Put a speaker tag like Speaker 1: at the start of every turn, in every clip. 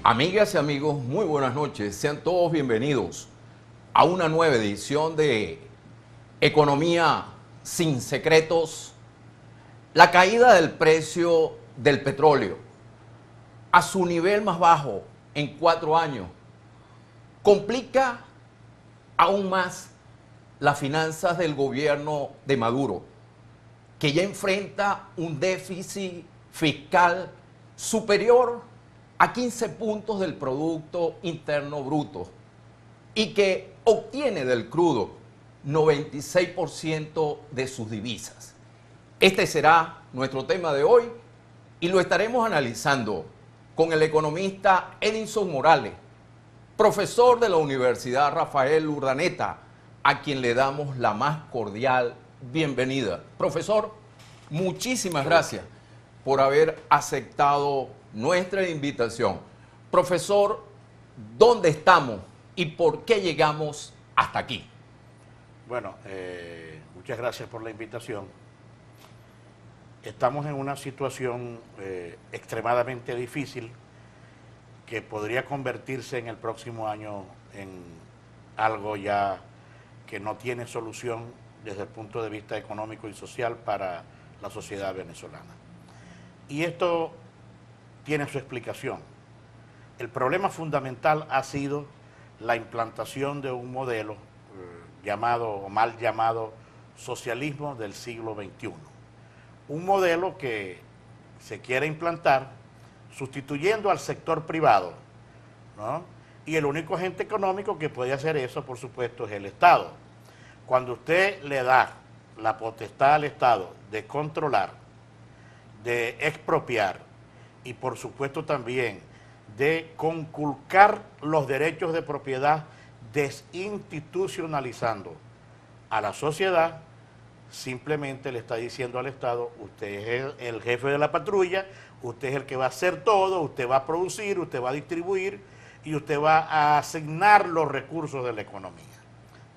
Speaker 1: Amigas y amigos, muy buenas noches. Sean todos bienvenidos a una nueva edición de Economía sin Secretos. La caída del precio del petróleo a su nivel más bajo en 4 años complica aún más las finanzas del gobierno de Maduro, que ya enfrenta un déficit fiscal superior a 15 puntos del Producto Interno Bruto y que obtiene del crudo 96% de sus divisas. Este será nuestro tema de hoy y lo estaremos analizando con el economista Edinson Morales, profesor de la Universidad Rafael Urdaneta, a quien le damos la más cordial bienvenida. Profesor, muchísimas gracias por haber aceptado nuestra invitación. Profesor, ¿dónde estamos y por qué llegamos hasta aquí?
Speaker 2: Bueno, muchas gracias por la invitación. Estamos en una situación extremadamente difícil que podría convertirse en el próximo año en algo ya que no tiene solución desde el punto de vista económico y social para la sociedad venezolana. Y esto tiene su explicación. El problema fundamental ha sido la implantación de un modelo llamado o mal llamado socialismo del siglo XXI. Un modelo que se quiere implantar sustituyendo al sector privado, ¿no? Y el único agente económico que puede hacer eso, por supuesto, es el Estado. Cuando usted le da la potestad al Estado de controlar, de expropiar y por supuesto también de conculcar los derechos de propiedad, desinstitucionalizando a la sociedad, simplemente le está diciendo al Estado: usted es el jefe de la patrulla, usted es el que va a hacer todo, usted va a producir, usted va a distribuir y usted va a asignar los recursos de la economía.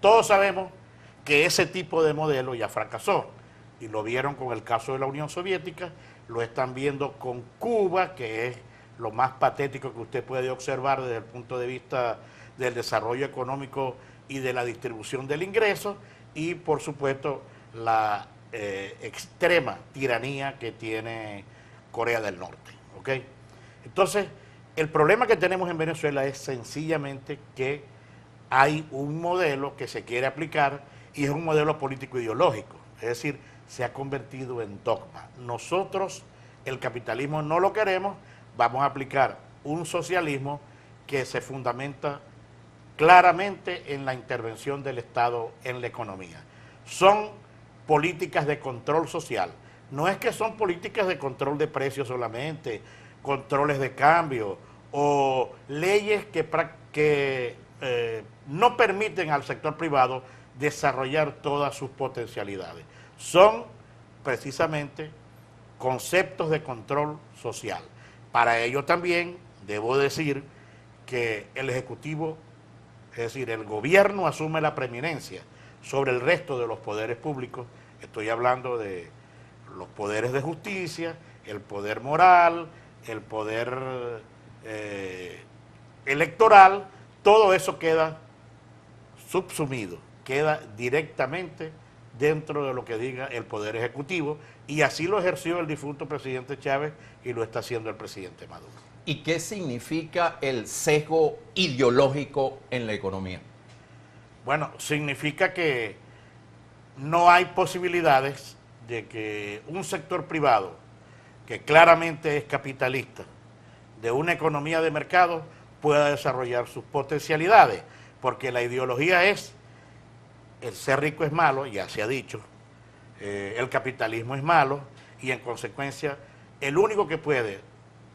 Speaker 2: Todos sabemos que ese tipo de modelo ya fracasó y lo vieron con el caso de la Unión Soviética, lo están viendo con Cuba, que es lo más patético que usted puede observar desde el punto de vista del desarrollo económico y de la distribución del ingreso, y por supuesto la extrema tiranía que tiene Corea del Norte, ¿ok? Entonces, el problema que tenemos en Venezuela es sencillamente que hay un modelo que se quiere aplicar y es un modelo político ideológico, es decir, se ha convertido en dogma. Nosotros, el capitalismo, no lo queremos, vamos a aplicar un socialismo que se fundamenta claramente en la intervención del Estado en la economía. Son políticas de control social, no es que son políticas de control de precios solamente, controles de cambio o leyes que no permiten al sector privado desarrollar todas sus potencialidades. Son precisamente conceptos de control social. Para ello también debo decir que el Ejecutivo, es decir, el gobierno, asume la preeminencia sobre el resto de los poderes públicos. Estoy hablando de los poderes de justicia, el poder moral, el poder electoral. Todo eso queda subsumido, queda directamente dentro de lo que diga el Poder Ejecutivo, y así lo ejerció el difunto presidente Chávez y lo está haciendo el presidente Maduro.
Speaker 1: ¿Y qué significa el sesgo ideológico en la economía?
Speaker 2: Bueno, significa que no hay posibilidades de que un sector privado, que claramente es capitalista, de una economía de mercado, pueda desarrollar sus potencialidades, porque la ideología es: el ser rico es malo, ya se ha dicho, el capitalismo es malo, y en consecuencia el único que puede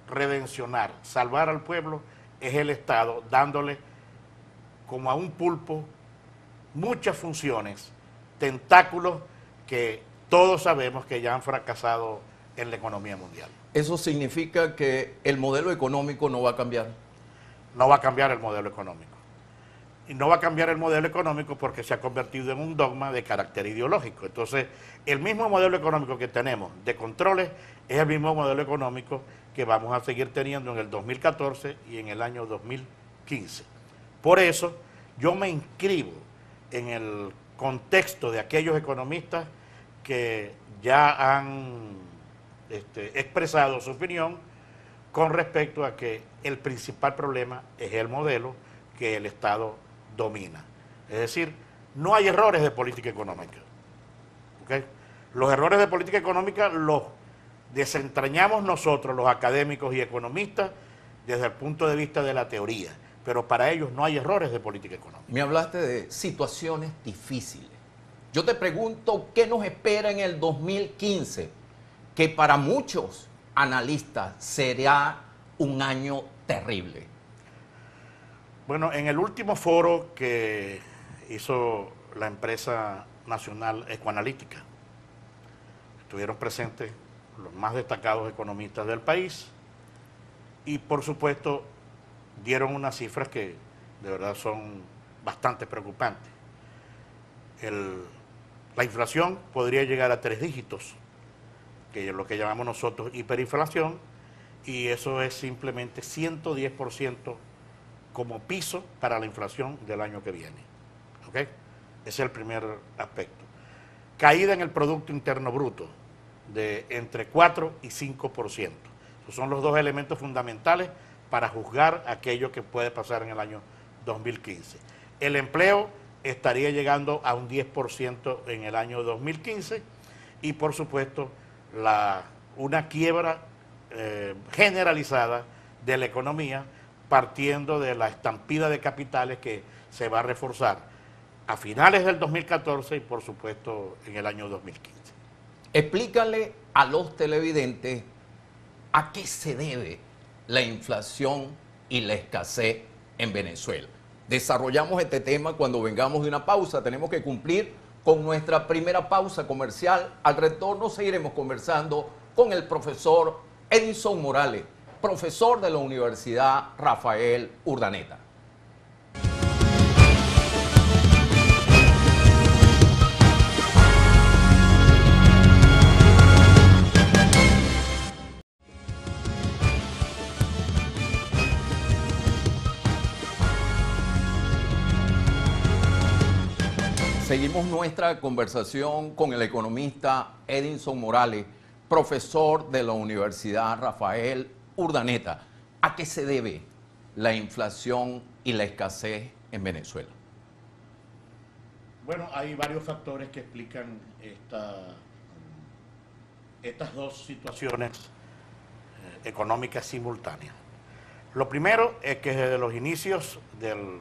Speaker 2: redencionar, salvar al pueblo, es el Estado, dándole como a un pulpo muchas funciones, tentáculos que todos sabemos que ya han fracasado en la economía mundial.
Speaker 1: ¿Eso significa que el modelo económico no va a cambiar?
Speaker 2: No va a cambiar el modelo económico. Y no va a cambiar el modelo económico porque se ha convertido en un dogma de carácter ideológico. Entonces, el mismo modelo económico que tenemos de controles es el mismo modelo económico que vamos a seguir teniendo en el 2014 y en el año 2015. Por eso yo me inscribo en el contexto de aquellos economistas que ya han expresado su opinión con respecto a que el principal problema es el modelo que el Estado domina. Es decir, no hay errores de política económica. ¿Okay? Los errores de política económica los desentrañamos nosotros, los académicos y economistas, desde el punto de vista de la teoría, pero para ellos no hay errores de política económica.
Speaker 1: Me hablaste de situaciones difíciles. Yo te pregunto, ¿qué nos espera en el 2015? Que para muchos analistas será un año terrible.
Speaker 2: Bueno, en el último foro que hizo la empresa nacional Ecoanalítica, estuvieron presentes los más destacados economistas del país y por supuesto dieron unas cifras que de verdad son bastante preocupantes. La inflación podría llegar a 3 dígitos, que es lo que llamamos nosotros hiperinflación, y eso es simplemente 110% como piso para la inflación del año que viene. ¿Ok? Ese es el primer aspecto. Caída en el Producto Interno Bruto de entre 4 y 5%. Esos son los dos elementos fundamentales para juzgar aquello que puede pasar en el año 2015. El empleo estaría llegando a un 10% en el año 2015 y por supuesto una quiebra generalizada de la economía partiendo de la estampida de capitales que se va a reforzar a finales del 2014 y por supuesto en el año 2015.
Speaker 1: Explícale a los televidentes a qué se debe la inflación y la escasez en Venezuela. Desarrollamos este tema cuando vengamos de una pausa. Tenemos que cumplir con nuestra primera pausa comercial. Al retorno seguiremos conversando con el profesor Edinson Morales, profesor de la Universidad Rafael Urdaneta. Seguimos nuestra conversación con el economista Edinson Morales, profesor de la Universidad Rafael Urdaneta. ¿A qué se debe la inflación y la escasez en Venezuela?
Speaker 2: Bueno, hay varios factores que explican estas dos situaciones económicas simultáneas. Lo primero es que desde los inicios del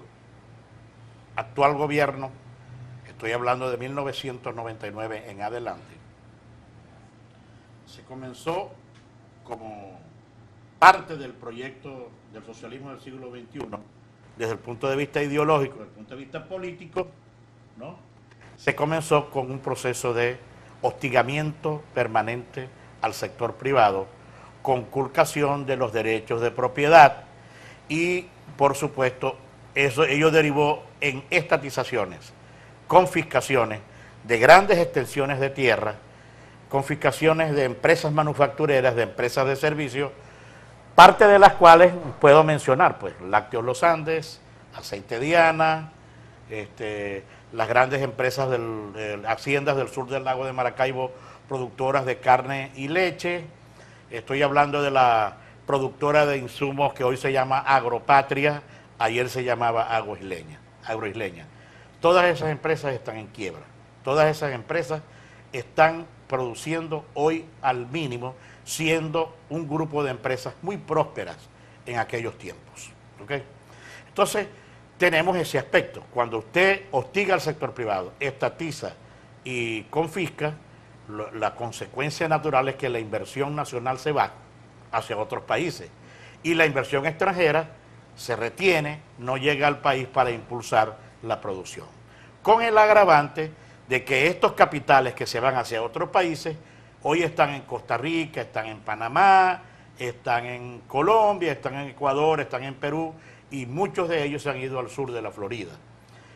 Speaker 2: actual gobierno, estoy hablando de 1999 en adelante, se comenzó como parte del proyecto del socialismo del siglo XXI, desde el punto de vista ideológico, desde el punto de vista político, ¿no? Se comenzó con un proceso de hostigamiento permanente al sector privado, conculcación de los derechos de propiedad y, por supuesto, ello derivó en estatizaciones, confiscaciones de grandes extensiones de tierra, confiscaciones de empresas manufactureras, de empresas de servicios, parte de las cuales puedo mencionar, pues, Lácteos Los Andes, Aceite Diana, las grandes empresas haciendas del sur del lago de Maracaibo, productoras de carne y leche. Estoy hablando de la productora de insumos que hoy se llama Agropatria, ayer se llamaba Agroisleña. Todas esas empresas están en quiebra. Todas esas empresas están produciendo hoy al mínimo, siendo un grupo de empresas muy prósperas en aquellos tiempos. ¿Okay? Entonces, tenemos ese aspecto. Cuando usted hostiga al sector privado, estatiza y confisca, la consecuencia natural es que la inversión nacional se va hacia otros países y la inversión extranjera se retiene, no llega al país para impulsar la producción. Con el agravante de que estos capitales que se van hacia otros países, hoy están en Costa Rica, están en Panamá, están en Colombia, están en Ecuador, están en Perú, y muchos de ellos se han ido al sur de la Florida.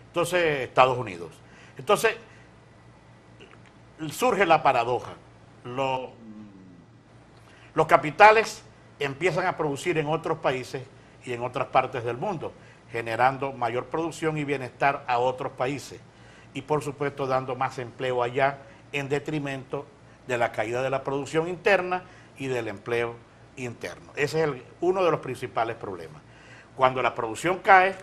Speaker 2: Entonces, Estados Unidos. Entonces, surge la paradoja. Los capitales empiezan a producir en otros países y en otras partes del mundo, generando mayor producción y bienestar a otros países y por supuesto dando más empleo allá en detrimento de la caída de la producción interna y del empleo interno. Ese es uno de los principales problemas. Cuando la producción cae,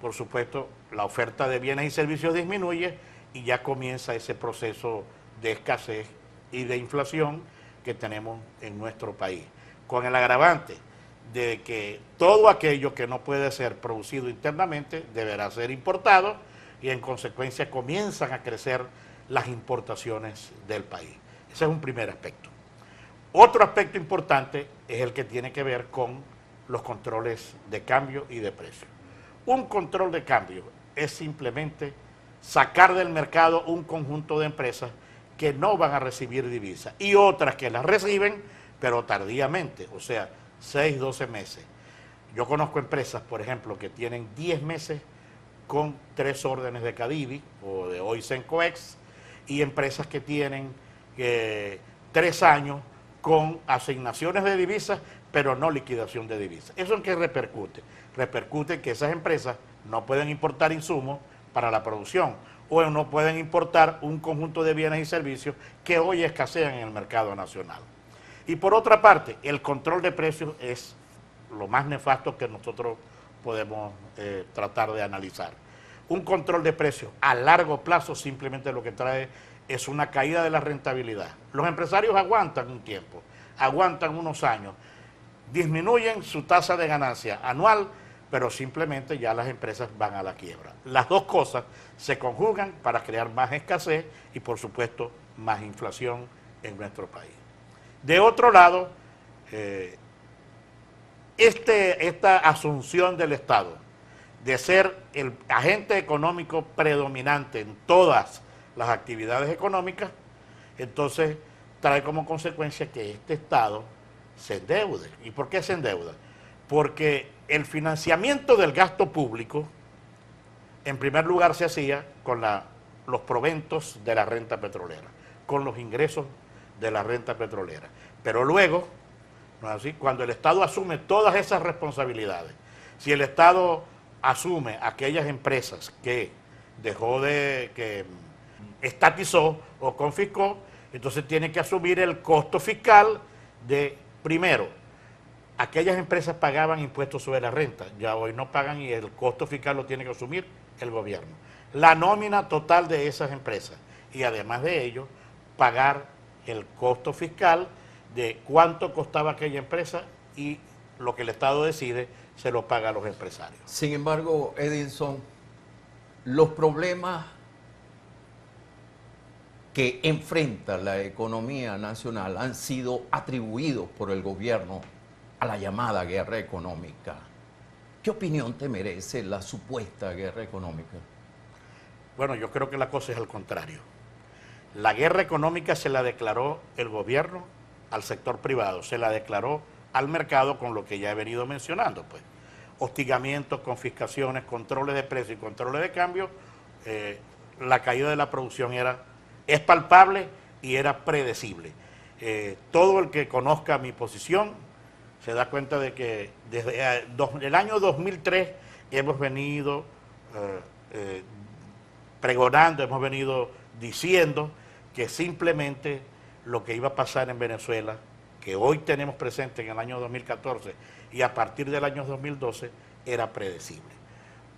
Speaker 2: por supuesto, la oferta de bienes y servicios disminuye y ya comienza ese proceso de escasez y de inflación que tenemos en nuestro país, con el agravante de que todo aquello que no puede ser producido internamente deberá ser importado y en consecuencia comienzan a crecer las importaciones del país. Ese es un primer aspecto. Otro aspecto importante es el que tiene que ver con los controles de cambio y de precio. Un control de cambio es simplemente sacar del mercado un conjunto de empresas que no van a recibir divisas y otras que las reciben, pero tardíamente, o sea, 6, 12 meses. Yo conozco empresas, por ejemplo, que tienen 10 meses con 3 órdenes de Cadivi o de Oisencoex y empresas que tienen 3 años con asignaciones de divisas, pero no liquidación de divisas. ¿Eso en qué repercute? Repercute en que esas empresas no pueden importar insumos para la producción o no pueden importar un conjunto de bienes y servicios que hoy escasean en el mercado nacional. Y por otra parte, el control de precios es lo más nefasto que nosotros podemos tratar de analizar. Un control de precios a largo plazo simplemente lo que trae es una caída de la rentabilidad. Los empresarios aguantan un tiempo, aguantan unos años, disminuyen su tasa de ganancia anual, pero simplemente ya las empresas van a la quiebra. Las dos cosas se conjugan para crear más escasez y por supuesto más inflación en nuestro país. De otro lado, esta asunción del Estado de ser el agente económico predominante en todas las actividades económicas, entonces trae como consecuencia que este Estado se endeude. ¿Y por qué se endeuda? Porque el financiamiento del gasto público, en primer lugar, se hacía con los proventos de la renta petrolera, con los ingresos de la renta petrolera. Pero luego, ¿no es así?, cuando el Estado asume todas esas responsabilidades, si el Estado asume aquellas empresas que estatizó o confiscó, entonces tiene que asumir el costo fiscal de, primero, aquellas empresas pagaban impuestos sobre la renta, ya hoy no pagan y el costo fiscal lo tiene que asumir el gobierno. La nómina total de esas empresas y además de ello, pagar el costo fiscal de cuánto costaba aquella empresa y lo que el Estado decide se lo paga a los empresarios.
Speaker 1: Sin embargo, Edinson, los problemas que enfrenta la economía nacional han sido atribuidos por el gobierno a la llamada guerra económica. ¿Qué opinión te merece la supuesta guerra económica?
Speaker 2: Bueno, yo creo que la cosa es al contrario. La guerra económica se la declaró el gobierno al sector privado, se la declaró al mercado con lo que ya he venido mencionando, pues. Hostigamientos, confiscaciones, controles de precios y controles de cambio, la caída de la producción es palpable y era predecible. Todo el que conozca mi posición se da cuenta de que desde el año 2003 hemos venido pregonando, hemos venido diciendo que simplemente lo que iba a pasar en Venezuela, que hoy tenemos presente en el año 2014 y a partir del año 2012, era predecible.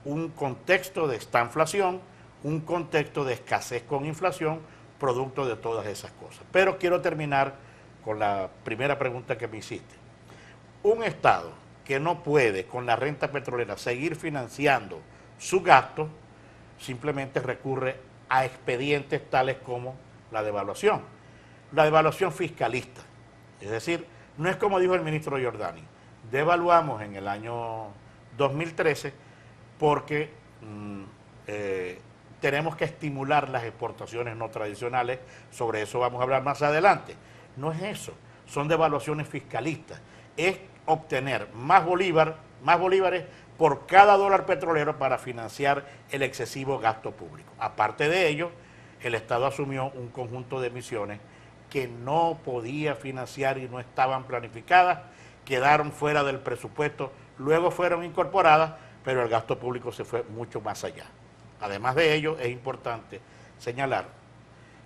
Speaker 2: Un contexto de estanflación, un contexto de escasez con inflación, producto de todas esas cosas. Pero quiero terminar con la primera pregunta que me hiciste. Un Estado que no puede con la renta petrolera seguir financiando su gasto, simplemente recurre a expedientes tales como la devaluación. La devaluación fiscalista. Es decir, no es como dijo el ministro Giordani, devaluamos en el año 2013 porque tenemos que estimular las exportaciones no tradicionales, sobre eso vamos a hablar más adelante. No es eso, son devaluaciones fiscalistas, es obtener más bolívares por cada dólar petrolero para financiar el excesivo gasto público. Aparte de ello, el Estado asumió un conjunto de emisiones que no podía financiar y no estaban planificadas, quedaron fuera del presupuesto, luego fueron incorporadas, pero el gasto público se fue mucho más allá. Además de ello, es importante señalar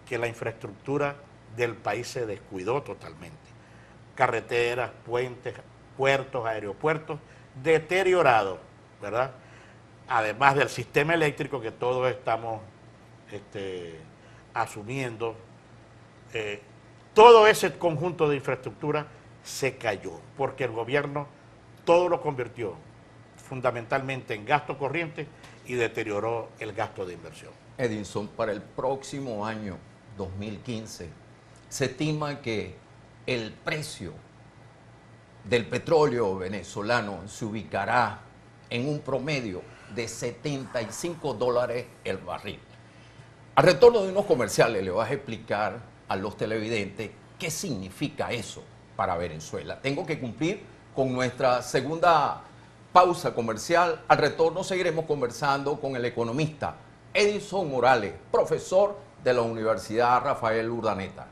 Speaker 2: que la infraestructura del país se descuidó totalmente. Carreteras, puentes, puertos, aeropuertos, deteriorados, ¿verdad? Además del sistema eléctrico que todos estamos asumiendo, todo ese conjunto de infraestructura se cayó, porque el gobierno todo lo convirtió fundamentalmente en gasto corriente y deterioró el gasto de inversión.
Speaker 1: Edinson, para el próximo año 2015, se estima que el precio del petróleo venezolano se ubicará en un promedio de $75 el barril. Al retorno de unos comerciales le vas a explicar a los televidentes qué significa eso para Venezuela. Tengo que cumplir con nuestra segunda pausa comercial. Al retorno seguiremos conversando con el economista Edinson Morales, profesor de la Universidad Rafael Urdaneta.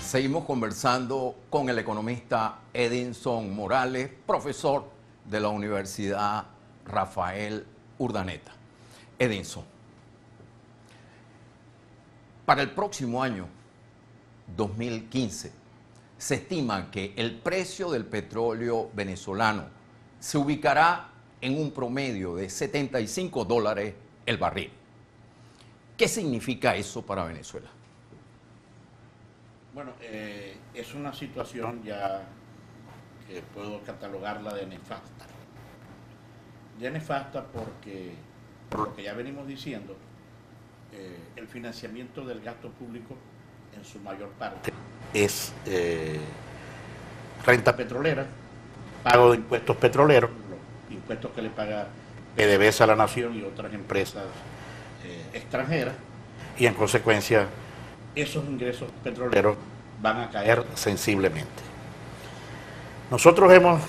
Speaker 1: Seguimos conversando con el economista Edinson Morales, profesor de la Universidad Rafael Urdaneta. Edinson, para el próximo año 2015 se estima que el precio del petróleo venezolano se ubicará en un promedio de $75 el barril. ¿Qué significa eso para Venezuela?
Speaker 2: Bueno, es una situación ya que puedo catalogarla de nefasta. Ya nefasta porque, por lo que ya venimos diciendo, el financiamiento del gasto público en su mayor parte es renta petrolera, pago de impuestos petroleros, los impuestos que le paga PDVSA a la nación y otras empresas extranjeras, y en consecuencia esos ingresos petroleros van a caer sensiblemente. Nosotros hemos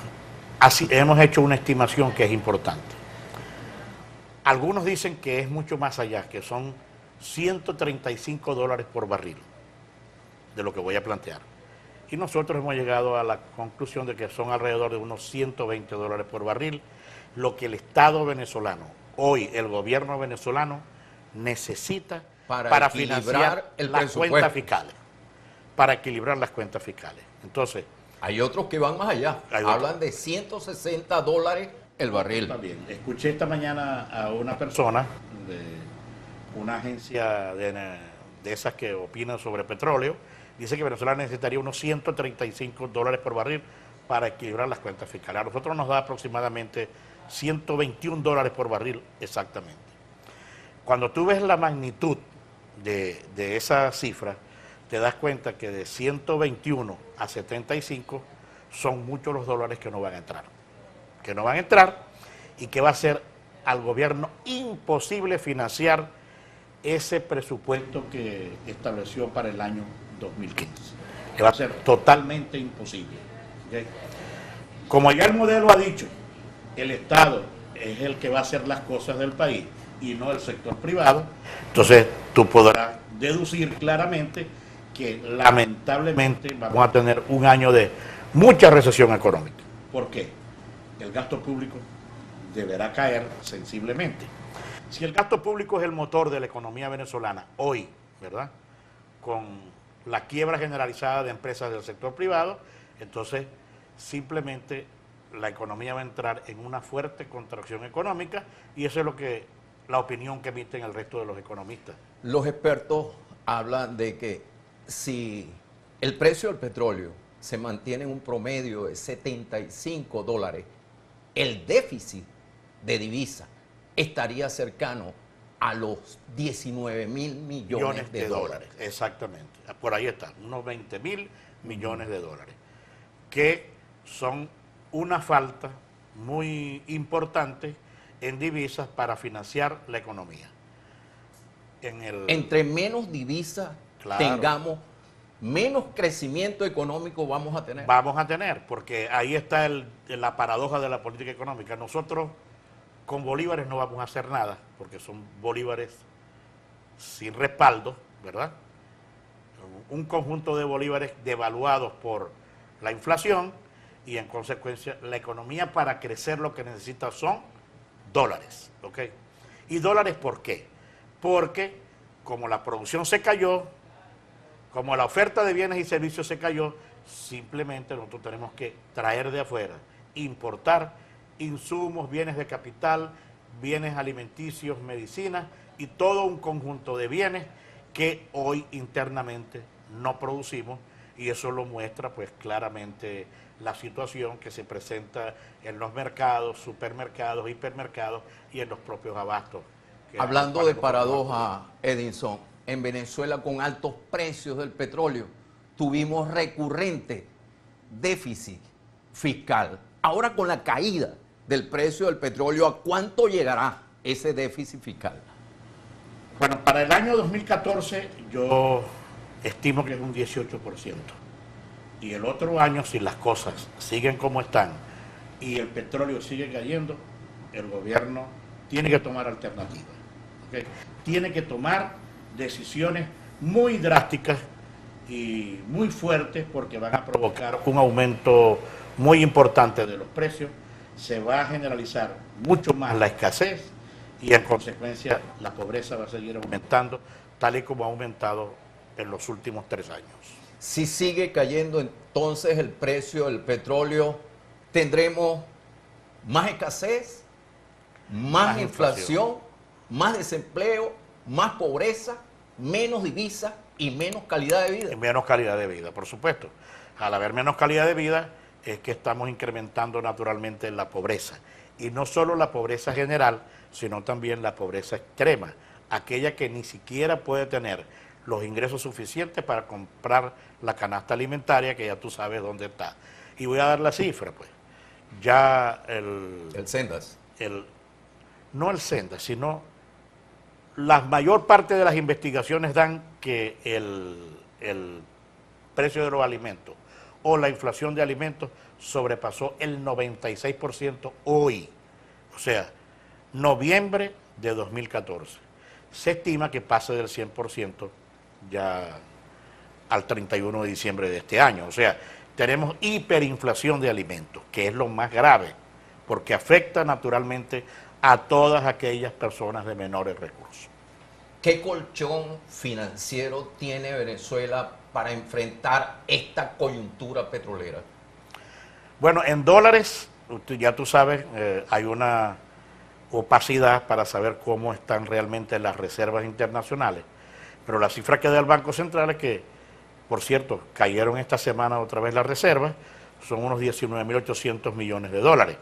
Speaker 2: hecho una estimación que es importante. Algunos dicen que es mucho más allá, que son $135 por barril, de lo que voy a plantear. Y nosotros hemos llegado a la conclusión de que son alrededor de unos $120 por barril, lo que el Estado venezolano, hoy el gobierno venezolano, necesita para financiar las cuentas fiscales. Para equilibrar las cuentas fiscales. Entonces,
Speaker 1: hay otros que van más allá. Hablan de $160 el barril.
Speaker 2: También. Escuché esta mañana a una persona de una agencia de esas que opinan sobre petróleo. Dice que Venezuela necesitaría unos $135 por barril para equilibrar las cuentas fiscales. A nosotros nos da aproximadamente $121 por barril exactamente. Cuando tú ves la magnitud de esa cifra, te das cuenta que de 121 a 75 son muchos los dólares que no van a entrar. Que no van a entrar y que va a ser al gobierno imposible financiar ese presupuesto que estableció para el año 2015. Que va a ser totalmente imposible. ¿Okay? Como ya el modelo ha dicho, el Estado es el que va a hacer las cosas del país y no el sector privado, entonces tú podrás deducir claramente que lamentablemente vamos a tener un año de mucha recesión económica. ¿Por qué? El gasto público deberá caer sensiblemente. Si el gasto público es el motor de la economía venezolana hoy, ¿verdad? Con la quiebra generalizada de empresas del sector privado, entonces simplemente la economía va a entrar en una fuerte contracción económica y eso es lo que la opinión que emiten el resto de los economistas.
Speaker 1: Los expertos hablan de que si el precio del petróleo se mantiene en un promedio de $75, el déficit de divisa estaría cercano a los 19.000 millones de dólares.
Speaker 2: Exactamente, por ahí está, unos 20.000 millones de dólares, que son una falta muy importante en divisas para financiar la economía.
Speaker 1: Entre menos divisas tengamos, menos crecimiento económico vamos a tener.
Speaker 2: Vamos a tener, porque ahí está la paradoja de la política económica. Nosotros con bolívares no vamos a hacer nada, porque son bolívares sin respaldo, ¿verdad? Un conjunto de bolívares devaluados por la inflación y en consecuencia la economía para crecer lo que necesita son dólares, ¿ok? ¿Y dólares por qué? Porque como la producción se cayó, como la oferta de bienes y servicios se cayó, simplemente nosotros tenemos que traer de afuera, importar insumos, bienes de capital, bienes alimenticios, medicinas y todo un conjunto de bienes que hoy internamente no producimos, y eso lo muestra pues claramente la situación que se presenta en los mercados, supermercados, hipermercados y en los propios abastos.
Speaker 1: Hablando de paradoja, Edinson, en Venezuela con altos precios del petróleo tuvimos recurrente déficit fiscal. Ahora con la caída del precio del petróleo, ¿a cuánto llegará ese déficit fiscal?
Speaker 2: Bueno, para el año 2014 yo estimo que es un 18%. Y el otro año, si las cosas siguen como están y el petróleo sigue cayendo, el gobierno tiene que tomar alternativas, ¿okay? Tiene que tomar decisiones muy drásticas y muy fuertes porque van a provocar un aumento muy importante de los precios, se va a generalizar mucho más la escasez y en consecuencia la pobreza va a seguir aumentando tal y como ha aumentado en los últimos 3 años.
Speaker 1: Si sigue cayendo entonces el precio del petróleo, ¿tendremos más escasez, más inflación, más desempleo, más pobreza, menos divisas y menos calidad de vida?
Speaker 2: Y menos calidad de vida, por supuesto. Al haber menos calidad de vida es que estamos incrementando naturalmente la pobreza. Y no solo la pobreza general, sino también la pobreza extrema, aquella que ni siquiera puede tener los ingresos suficientes para comprar la canasta alimentaria, que ya tú sabes dónde está. Y voy a dar la cifra, pues. Ya
Speaker 1: el Sendas.
Speaker 2: No el Sendas, sino la mayor parte de las investigaciones dan que el precio de los alimentos o la inflación de alimentos sobrepasó el 96% hoy. O sea, noviembre de 2014. Se estima que pase del 100% ya al 31 de diciembre de este año. O sea, tenemos hiperinflación de alimentos, que es lo más grave, porque afecta naturalmente a todas aquellas personas de menores recursos.
Speaker 1: ¿Qué colchón financiero tiene Venezuela para enfrentar esta coyuntura petrolera?
Speaker 2: Bueno, en dólares, ya tú sabes, hay una opacidad para saber cómo están realmente las reservas internacionales, pero la cifra que da el Banco Central es que, por cierto, cayeron esta semana otra vez las reservas, son unos 19.800 millones de dólares.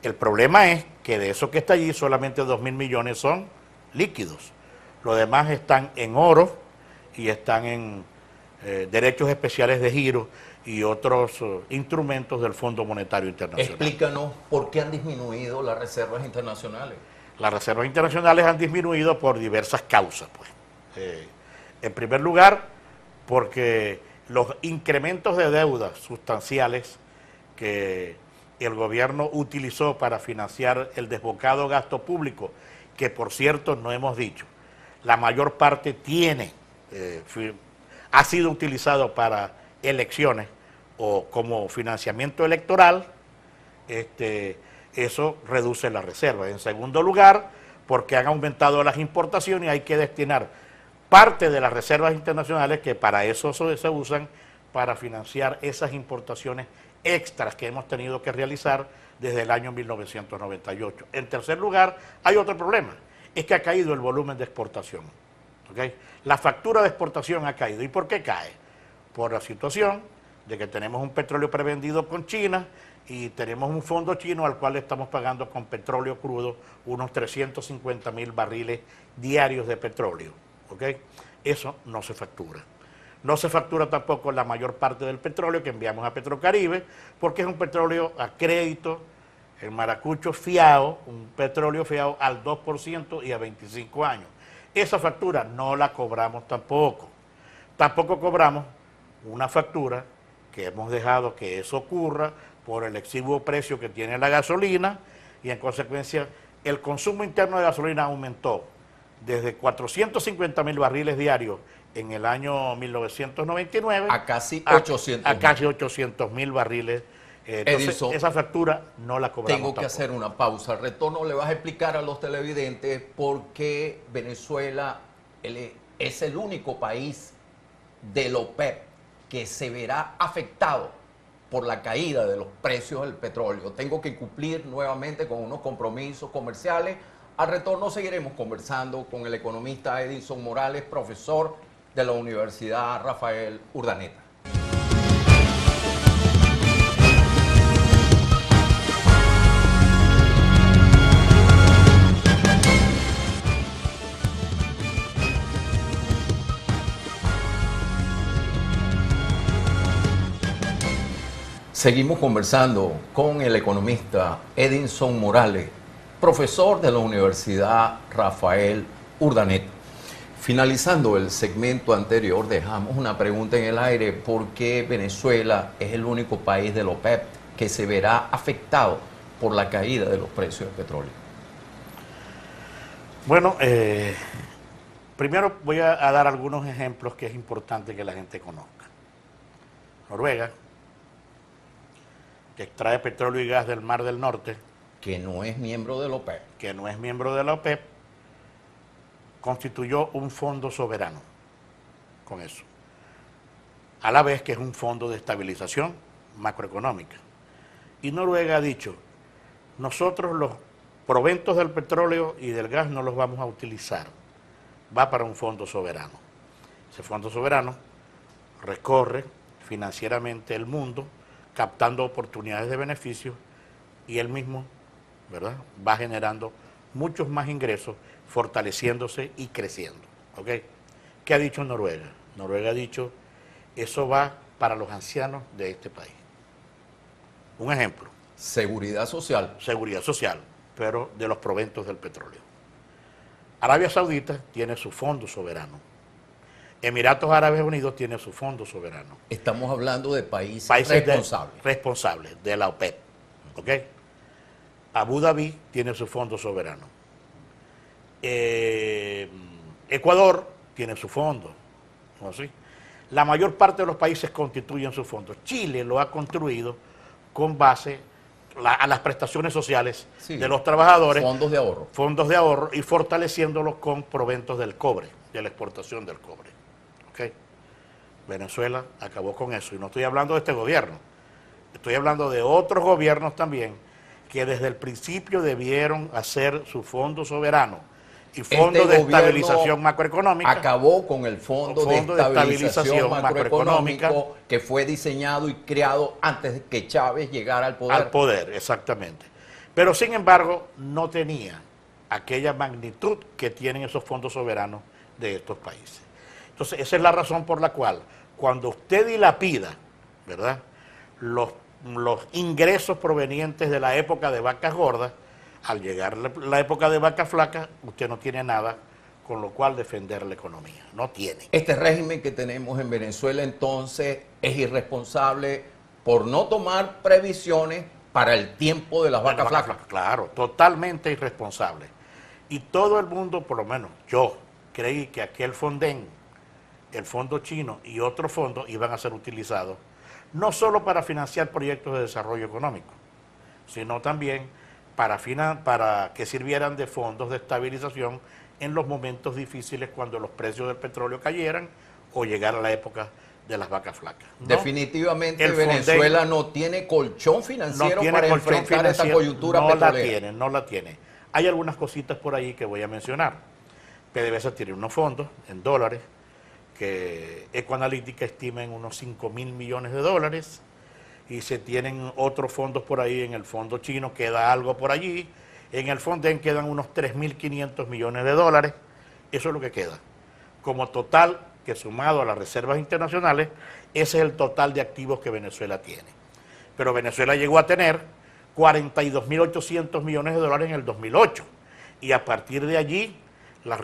Speaker 2: El problema es que de eso que está allí, solamente 2.000 millones son líquidos. Los demás están en oro y están en derechos especiales de giro y otros instrumentos del Fondo Monetario Internacional.
Speaker 1: Explícanos por qué han disminuido las reservas internacionales.
Speaker 2: Las reservas internacionales han disminuido por diversas causas, pues. En primer lugar, porque los incrementos de deuda sustanciales que el gobierno utilizó para financiar el desbocado gasto público, que por cierto no hemos dicho, la mayor parte ha sido utilizado para elecciones o como financiamiento electoral, eso reduce la reserva. En segundo lugar, porque han aumentado las importaciones y hay que destinar parte de las reservas internacionales que para eso se usan para financiar esas importaciones extras que hemos tenido que realizar desde el año 1998. En tercer lugar, hay otro problema, es que ha caído el volumen de exportación. ¿Okay? La factura de exportación ha caído. ¿Y por qué cae? Por la situación de que tenemos un petróleo prevendido con China y tenemos un fondo chino al cual estamos pagando con petróleo crudo unos 350.000 barriles diarios de petróleo. ¿Okay? Eso no se factura. No se factura tampoco la mayor parte del petróleo que enviamos a Petrocaribe, porque es un petróleo a crédito, el maracucho fiado, un petróleo fiado al 2% y a 25 años. Esa factura no la cobramos tampoco. Tampoco cobramos una factura que hemos dejado que eso ocurra por el exiguo precio que tiene la gasolina y en consecuencia el consumo interno de gasolina aumentó desde 450.000 barriles diarios en el año 1999
Speaker 1: a casi 800.
Speaker 2: A casi 800.000 barriles. Entonces,
Speaker 1: Edison,
Speaker 2: esa factura no la cobramos.
Speaker 1: Tengo que
Speaker 2: tampoco.
Speaker 1: hacer una pausa. Al retorno le vas a explicar a los televidentes por qué Venezuela es el único país del OPEP que se verá afectado por la caída de los precios del petróleo. Tengo que cumplir nuevamente con unos compromisos comerciales. Al retorno seguiremos conversando con el economista Edison Morales, profesor de la Universidad Rafael Urdaneta. Seguimos conversando con el economista Edison Morales, profesor de la Universidad Rafael Urdaneta. Finalizando el segmento anterior, dejamos una pregunta en el aire: ¿por qué Venezuela es el único país del OPEP que se verá afectado por la caída de los precios del petróleo?
Speaker 2: Bueno, primero voy a dar algunos ejemplos que es importante que la gente conozca. Noruega, que extrae petróleo y gas del Mar del Norte,
Speaker 1: Que no es miembro del OPEP.
Speaker 2: que no es miembro de la OPEP, constituyó un fondo soberano con eso, a la vez que es un fondo de estabilización macroeconómica. Y Noruega ha dicho, nosotros los proventos del petróleo y del gas no los vamos a utilizar, va para un fondo soberano. Ese fondo soberano recorre financieramente el mundo, captando oportunidades de beneficios y él mismo, ¿verdad?, va generando muchos más ingresos, fortaleciéndose y creciendo. ¿Ok? ¿Qué ha dicho Noruega? Noruega ha dicho, eso va para los ancianos de este país. Un ejemplo.
Speaker 1: Seguridad social.
Speaker 2: Seguridad social, pero de los proventos del petróleo. Arabia Saudita tiene su fondo soberano. Emiratos Árabes Unidos tiene su fondo soberano.
Speaker 1: Estamos hablando de países
Speaker 2: responsables. Responsables de la OPEP. ¿Ok? Abu Dhabi tiene su fondo soberano. Ecuador tiene su fondo. ¿No? ¿Sí? La mayor parte de los países constituyen sus fondos. Chile lo ha construido con base a las prestaciones sociales de los trabajadores.
Speaker 1: Fondos de ahorro.
Speaker 2: Fondos de ahorro y fortaleciéndolos con proventos del cobre, de la exportación del cobre. ¿Ok? Venezuela acabó con eso. Y no estoy hablando de este gobierno. Estoy hablando de otros gobiernos también que desde el principio debieron hacer su fondo soberano y fondo de estabilización macroeconómica.
Speaker 1: Acabó con el fondo de estabilización macroeconómico que fue diseñado y creado antes de que Chávez llegara al poder.
Speaker 2: Al poder, exactamente. Pero sin embargo, no tenía aquella magnitud que tienen esos fondos soberanos de estos países. Entonces, esa es la razón por la cual, cuando usted dilapida, ¿verdad?, los ingresos provenientes de la época de vacas gordas, al llegar la época de vacas flacas, usted no tiene nada con lo cual defender la economía. No tiene.
Speaker 1: Este régimen que tenemos en Venezuela entonces es irresponsable por no tomar previsiones para el tiempo de las vacas flacas.
Speaker 2: Claro, totalmente irresponsable. Y todo el mundo, por lo menos yo, creí que aquel Fonden, el fondo chino y otros fondos iban a ser utilizados no solo para financiar proyectos de desarrollo económico, sino también para que sirvieran de fondos de estabilización en los momentos difíciles cuando los precios del petróleo cayeran o llegara la época de las vacas flacas. ¿No?
Speaker 1: Definitivamente Venezuela no tiene colchón financiero para enfrentar esta coyuntura petrolera.
Speaker 2: No la tiene. Hay algunas cositas por ahí que voy a mencionar. PDVSA tiene unos fondos en dólares que Ecoanalítica estima en unos 5.000 millones de dólares y se tienen otros fondos por ahí. En el fondo chino queda algo por allí, en el Fonden quedan unos 3.500 millones de dólares, eso es lo que queda. Como total, que sumado a las reservas internacionales, ese es el total de activos que Venezuela tiene. Pero Venezuela llegó a tener 42.800 millones de dólares en el 2008 y a partir de allí las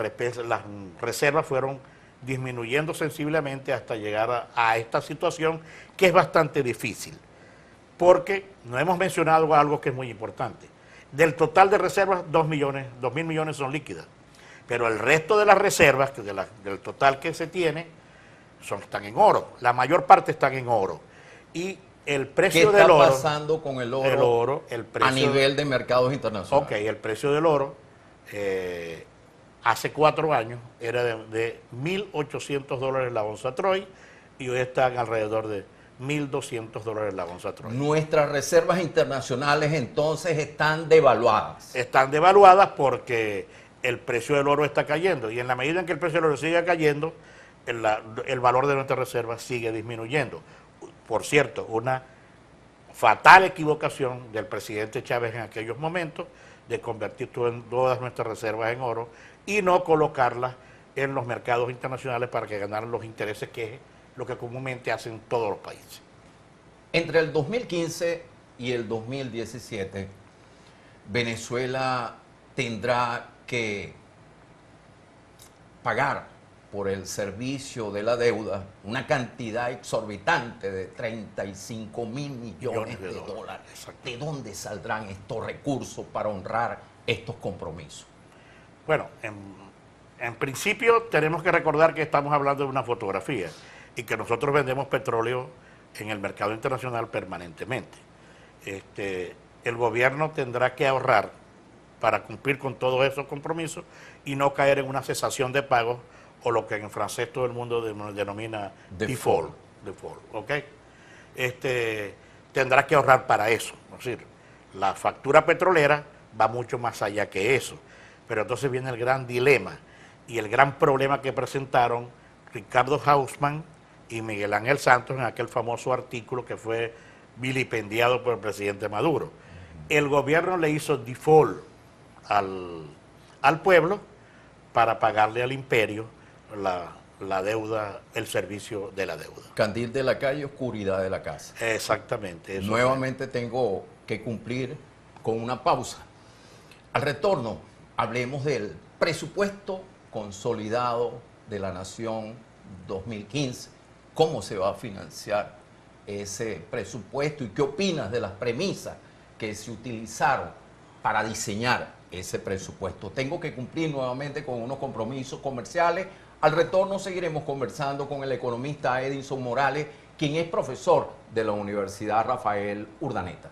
Speaker 2: reservas fueron disminuyendo sensiblemente hasta llegar a esta situación que es bastante difícil. Porque no hemos mencionado algo que es muy importante. Del total de reservas, 2.000 millones son líquidas. Pero el resto de las reservas, del total que se tiene, están en oro. La mayor parte están en oro. Y el precio del oro...
Speaker 1: ¿Qué está pasando con el oro,
Speaker 2: el precio,
Speaker 1: a nivel de mercados internacionales?
Speaker 2: Ok, el precio del oro hace 4 años era de $1.800 la onza Troy y hoy están alrededor de $1.200 la onza Troy.
Speaker 1: Nuestras reservas internacionales entonces están devaluadas.
Speaker 2: Están devaluadas porque el precio del oro está cayendo y en la medida en que el precio del oro siga cayendo, el valor de nuestras reservas sigue disminuyendo. Por cierto, una fatal equivocación del presidente Chávez en aquellos momentos de convertir todas nuestras reservas en oro y no colocarlas en los mercados internacionales para que ganaran los intereses, que es lo que comúnmente hacen todos los países.
Speaker 1: Entre el 2015 y el 2017, Venezuela tendrá que pagar por el servicio de la deuda una cantidad exorbitante de 35.000 millones de dólares.
Speaker 2: Exacto.
Speaker 1: ¿De dónde saldrán estos recursos para honrar estos compromisos?
Speaker 2: Bueno, en principio tenemos que recordar que estamos hablando de una fotografía y que nosotros vendemos petróleo en el mercado internacional permanentemente. El gobierno tendrá que ahorrar para cumplir con todos esos compromisos y no caer en una cesación de pagos o lo que en francés todo el mundo denomina default, ¿ok? Tendrá que ahorrar para eso. Es decir, la factura petrolera va mucho más allá que eso. Pero entonces viene el gran dilema y el gran problema que presentaron Ricardo Hausmann y Miguel Ángel Santos en aquel famoso artículo que fue vilipendiado por el presidente Maduro. El gobierno le hizo default al pueblo para pagarle al imperio la deuda, el servicio de la deuda.
Speaker 1: Candil de la calle, oscuridad de la casa.
Speaker 2: Exactamente. Eso
Speaker 1: Nuevamente tengo que cumplir con una pausa. Al retorno, hablemos del presupuesto consolidado de la Nación 2015. ¿Cómo se va a financiar ese presupuesto y qué opinas de las premisas que se utilizaron para diseñar ese presupuesto? Tengo que cumplir nuevamente con unos compromisos comerciales. Al retorno seguiremos conversando con el economista Edinson Morales, quien es profesor de la Universidad Rafael Urdaneta.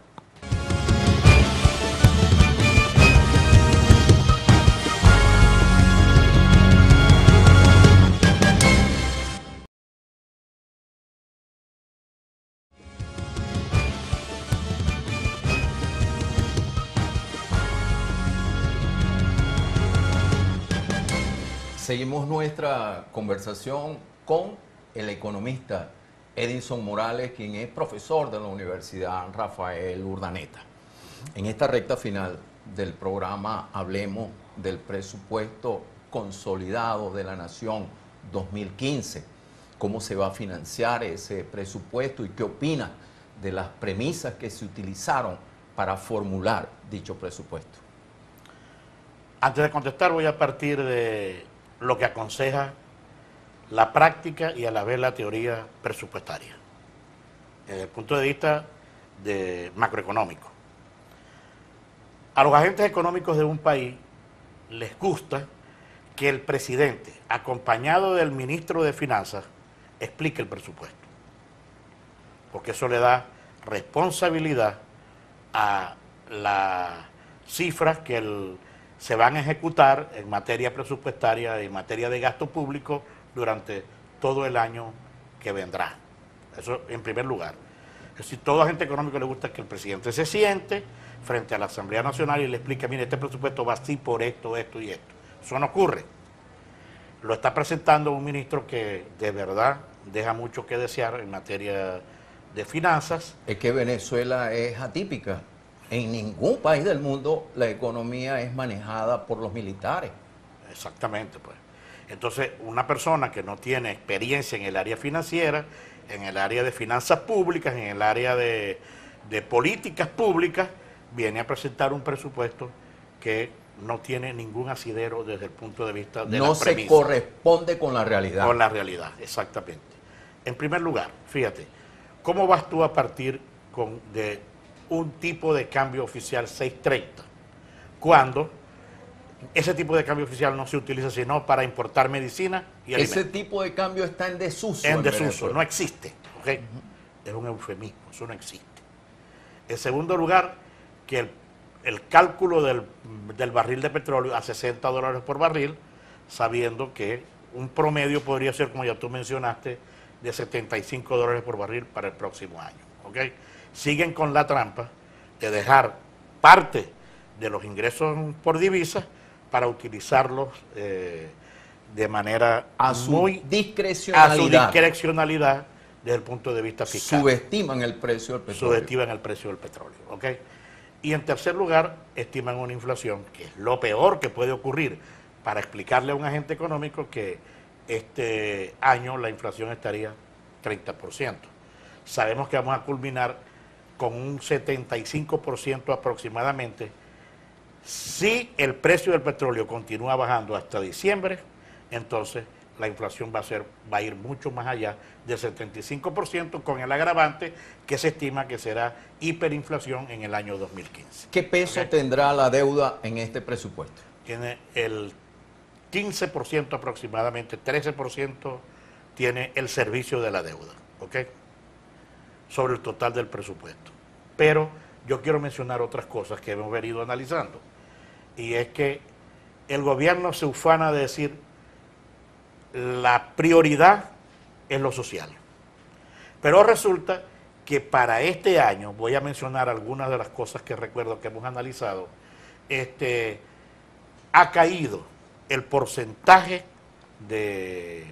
Speaker 1: Seguimos nuestra conversación con el economista Edinson Morales, quien es profesor de la Universidad Rafael Urdaneta. En esta recta final del programa hablemos del presupuesto consolidado de la Nación 2015. ¿Cómo se va a financiar ese presupuesto y qué opina de las premisas que se utilizaron para formular dicho presupuesto?
Speaker 2: Antes de contestar voy a partir de lo que aconseja la práctica y a la vez la teoría presupuestaria, desde el punto de vista macroeconómico. A los agentes económicos de un país les gusta que el presidente, acompañado del ministro de Finanzas, explique el presupuesto, porque eso le da responsabilidad a las cifras que se van a ejecutar en materia presupuestaria y en materia de gasto público durante todo el año que vendrá. Eso en primer lugar. Es decir, todo agente económico le gusta que el presidente se siente frente a la Asamblea Nacional y le explique, mire, este presupuesto va así por esto, esto y esto. Eso no ocurre. Lo está presentando un ministro que de verdad deja mucho que desear en materia de finanzas.
Speaker 1: Es que Venezuela es atípica. En ningún país del mundo la economía es manejada por los militares.
Speaker 2: Exactamente, pues. Entonces, una persona que no tiene experiencia en el área financiera, en el área de finanzas públicas, en el área de políticas públicas, viene a presentar un presupuesto que no tiene ningún asidero desde el punto de vista de
Speaker 1: No
Speaker 2: la
Speaker 1: se
Speaker 2: premisa.
Speaker 1: corresponde con la realidad.
Speaker 2: Con la realidad, exactamente. En primer lugar, fíjate, ¿cómo vas tú a partir de un tipo de cambio oficial 630? Cuando ese tipo de cambio oficial no se utiliza sino para importar medicina y alimentos.
Speaker 1: Ese tipo de cambio está en desuso.
Speaker 2: En desuso,
Speaker 1: Venezuela.
Speaker 2: no existe. ¿Okay? Es un eufemismo, eso no existe. En segundo lugar, que el cálculo del barril de petróleo a $60 por barril, sabiendo que un promedio podría ser, como ya tú mencionaste, de $75 por barril para el próximo año. ¿Okay? Siguen con la trampa de dejar parte de los ingresos por divisas para utilizarlos de manera
Speaker 1: a su
Speaker 2: muy
Speaker 1: discrecionalidad.
Speaker 2: Desde el punto de vista fiscal.
Speaker 1: Subestiman el precio del petróleo.
Speaker 2: Subestiman el precio del petróleo. ¿Ok? Y en tercer lugar, estiman una inflación, que es lo peor que puede ocurrir para explicarle a un agente económico que este año la inflación estaría 30%. Sabemos que vamos a culminar con un 75% aproximadamente. Si el precio del petróleo continúa bajando hasta diciembre, entonces la inflación va a ir mucho más allá del 75%, con el agravante que se estima que será hiperinflación en el año 2015.
Speaker 1: ¿Qué peso
Speaker 2: ¿Okay?
Speaker 1: tendrá la deuda en este presupuesto?
Speaker 2: Tiene el 15% aproximadamente, 13% tiene el servicio de la deuda, ¿ok? Sobre el total del presupuesto. Pero yo quiero mencionar otras cosas que hemos venido analizando. Y es que el gobierno se ufana de decir la prioridad es lo social. Pero resulta que para este año, voy a mencionar algunas de las cosas que recuerdo que hemos analizado, ha caído el porcentaje de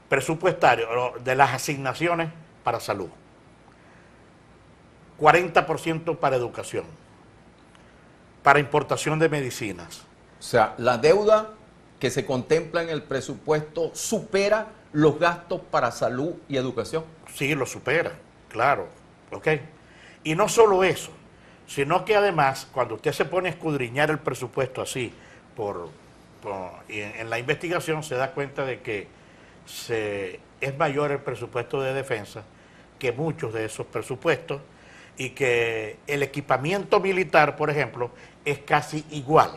Speaker 2: presupuestario de las asignaciones para salud, 40% para educación, para importación de medicinas.
Speaker 1: O sea, la deuda que se contempla en el presupuesto supera los gastos para salud y educación.
Speaker 2: Sí, lo supera, claro, ¿ok? Y no solo eso, sino que además, cuando usted se pone a escudriñar el presupuesto así, en la investigación se da cuenta de que es mayor el presupuesto de defensa que muchos de esos presupuestos, y que el equipamiento militar, por ejemplo, es casi igual.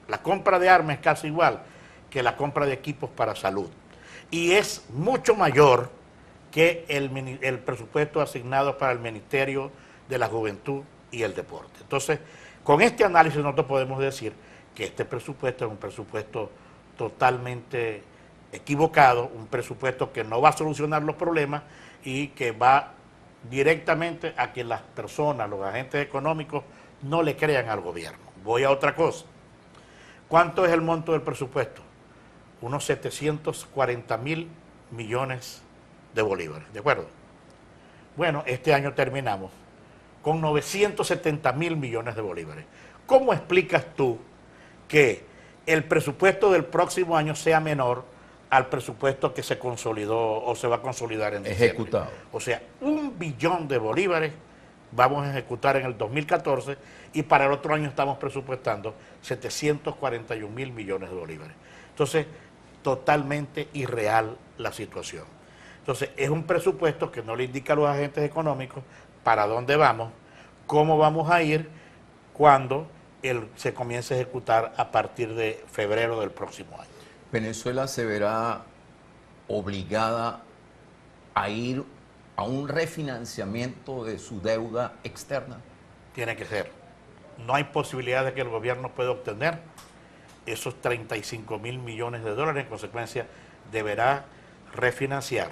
Speaker 2: La compra de armas es casi igual que la compra de equipos para salud. Y es mucho mayor que el presupuesto asignado para el Ministerio de la Juventud y el Deporte. Entonces, con este análisis nosotros podemos decir que este presupuesto es un presupuesto totalmente equivocado, un presupuesto que no va a solucionar los problemas y que va directamente a que las personas, los agentes económicos, no le crean al gobierno. Voy a otra cosa. ¿Cuánto es el monto del presupuesto? Unos 740.000 millones de bolívares, ¿de acuerdo? Bueno, este año terminamos con 970.000 millones de bolívares. ¿Cómo explicas tú que el presupuesto del próximo año sea menor al presupuesto que se consolidó o se va a consolidar en diciembre?
Speaker 1: Ejecutado.
Speaker 2: O sea, 1 billón de bolívares vamos a ejecutar en el 2014 y para el otro año estamos presupuestando 741.000 millones de bolívares. Entonces, totalmente irreal la situación. Entonces, es un presupuesto que no le indica a los agentes económicos para dónde vamos, cómo vamos a ir cuando se comience a ejecutar a partir de febrero del próximo año.
Speaker 1: Venezuela se verá obligada a ir a un refinanciamiento de su deuda externa.
Speaker 2: Tiene que ser. No hay posibilidad de que el gobierno pueda obtener esos 35.000 millones de dólares. En consecuencia, deberá refinanciar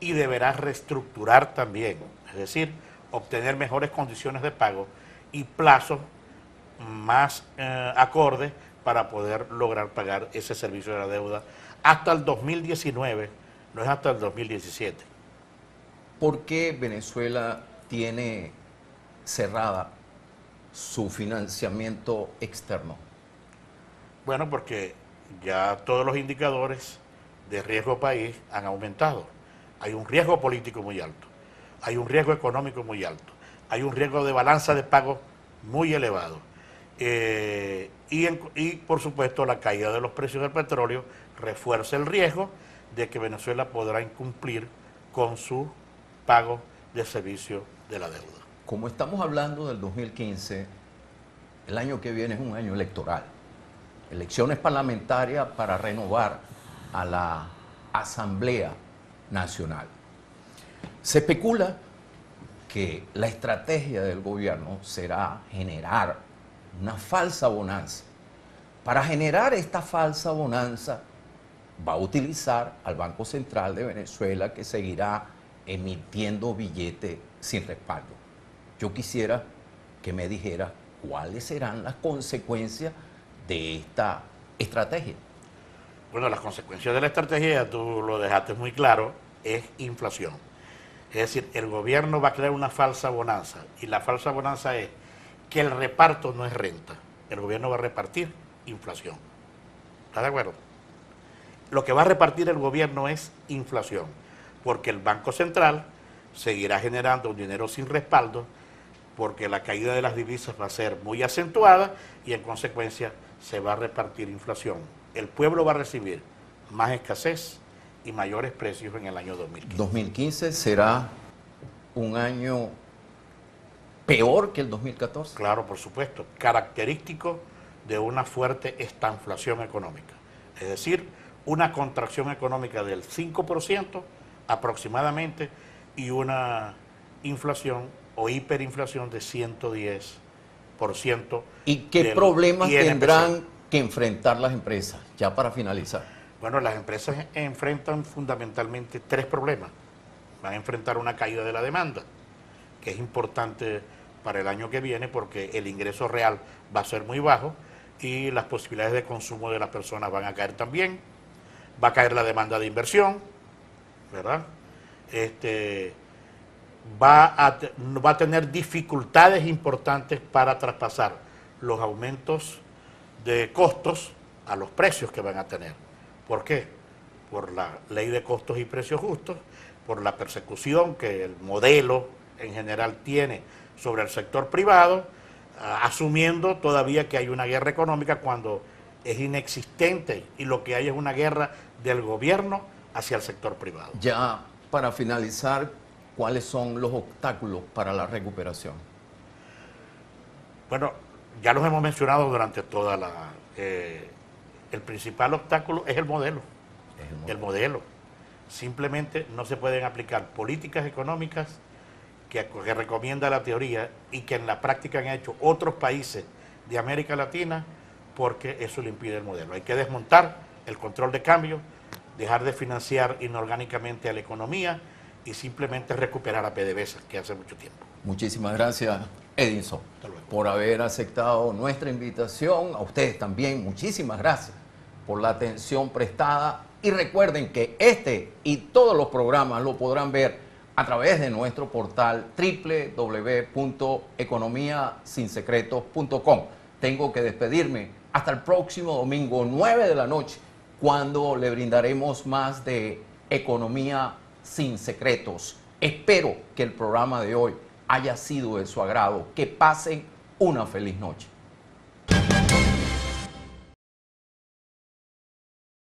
Speaker 2: y deberá reestructurar también, es decir, obtener mejores condiciones de pago y plazos más acordes para poder lograr pagar ese servicio de la deuda hasta el 2019, no es hasta el 2017.
Speaker 1: ¿Por qué Venezuela tiene cerrada su financiamiento externo?
Speaker 2: Bueno, porque ya todos los indicadores de riesgo país han aumentado. Hay un riesgo político muy alto, hay un riesgo económico muy alto, hay un riesgo de balanza de pagos muy elevado. y por supuesto la caída de los precios del petróleo refuerza el riesgo de que Venezuela podrá incumplir con su pago de servicio de la deuda.
Speaker 1: Como estamos hablando del 2015, el año que viene es un año electoral. Elecciones parlamentarias para renovar a la Asamblea Nacional. Se especula que la estrategia del gobierno será generar una falsa bonanza. Para generar esta falsa bonanza va a utilizar al Banco Central de Venezuela, que seguirá emitiendo billetes sin respaldo. Yo quisiera que me dijera cuáles serán las consecuencias de esta estrategia.
Speaker 2: Bueno, las consecuencias de la estrategia, tú lo dejaste muy claro, es inflación. Es decir, el gobierno va a crear una falsa bonanza, y la falsa bonanza es que el reparto no es renta. El gobierno va a repartir inflación. ¿Estás de acuerdo? Lo que va a repartir el gobierno es inflación, porque el Banco Central seguirá generando un dinero sin respaldo, porque la caída de las divisas va a ser muy acentuada y en consecuencia se va a repartir inflación. El pueblo va a recibir más escasez y mayores precios en el año 2015.
Speaker 1: 2015 será un año peor que el 2014.
Speaker 2: Claro, por supuesto, característico de una fuerte estanflación económica. Es decir, una contracción económica del 5% aproximadamente y una inflación o hiperinflación de 110%.
Speaker 1: ¿Y qué problemas tendrán que enfrentar las empresas? Ya para finalizar.
Speaker 2: Bueno, las empresas enfrentan fundamentalmente tres problemas. Van a enfrentar una caída de la demanda, que es importante para el año que viene porque el ingreso real va a ser muy bajo y las posibilidades de consumo de las personas van a caer también. Va a caer la demanda de inversión, ¿verdad? Va a tener dificultades importantes para traspasar los aumentos de costos a los precios que van a tener. ¿Por qué? Por la ley de costos y precios justos, por la persecución que el modelo en general tiene sobre el sector privado, asumiendo todavía que hay una guerra económica cuando es inexistente y lo que hay es una guerra del gobierno hacia el sector privado.
Speaker 1: Ya para finalizar, ¿cuáles son los obstáculos para la recuperación?
Speaker 2: Bueno, ya los hemos mencionado durante toda la... el principal obstáculo es el modelo. El modelo. Simplemente no se pueden aplicar políticas económicas que recomienda la teoría y que en la práctica han hecho otros países de América Latina, porque eso le impide el modelo. Hay que desmontar el control de cambio, dejar de financiar inorgánicamente a la economía y simplemente recuperar a PDVSA, que hace mucho tiempo.
Speaker 1: Muchísimas gracias, Edinson, por haber aceptado nuestra invitación. A ustedes también, muchísimas gracias por la atención prestada. Y recuerden que este y todos los programas lo podrán ver a través de nuestro portal www.economiasinsecretos.com. Tengo que despedirme hasta el próximo domingo, 9 de la noche, cuando le brindaremos más de Economía sin Secretos. Espero que el programa de hoy haya sido de su agrado. Que pasen una feliz noche.